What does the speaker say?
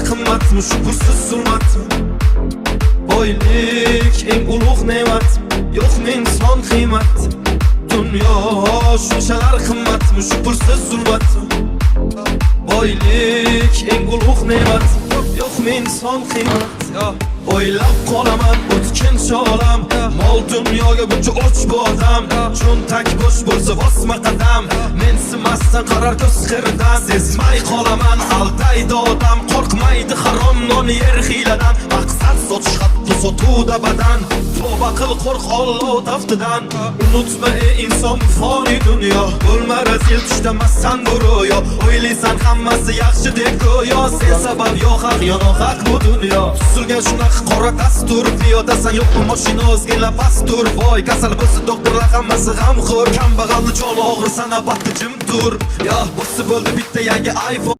qimmatmi, shu pulsiz zulmatmi? Boylik eng ulug' ne'mat, yo'qmi inson qiymat. Dunyo shunchalar qimmatmi, shu pulsiz zulmatmi? Boylik eng ulug' ne'mat, yo'qmi inson qiymat. O'ylab qolaman o'tkinchi olam, mol dunyoga buncha och bu odam. Cho'ntak bo'sh bo'lsa bosma qadam, mensimasdan qarar ko'z qirdan. Sezmay qolaman aldaydi odam, qo'rqmaydi harom non yer hiyladan. Maqsad sotish hatto sotuvda badan, tavba qil qo'rq Alloh taftidan. Unutma ey inson foniy dunyo, bo'lma razil tushdamassan bu ro'yo. O'ylaysan hammasi yaxshi deb go'yo, sen sabab yo haq yo nohaq bu dunyo. Tuzilgan shunaqa qora dastur, piyodasan yo'qmi mashina ozgina pastur. Voy kasal bo'lsa doktorlar hammasi g'amxo'r, kambag'alni joni og'ir sana batda jim tur. Yo bo'lsa bo'ldi bitta yangi iPhone.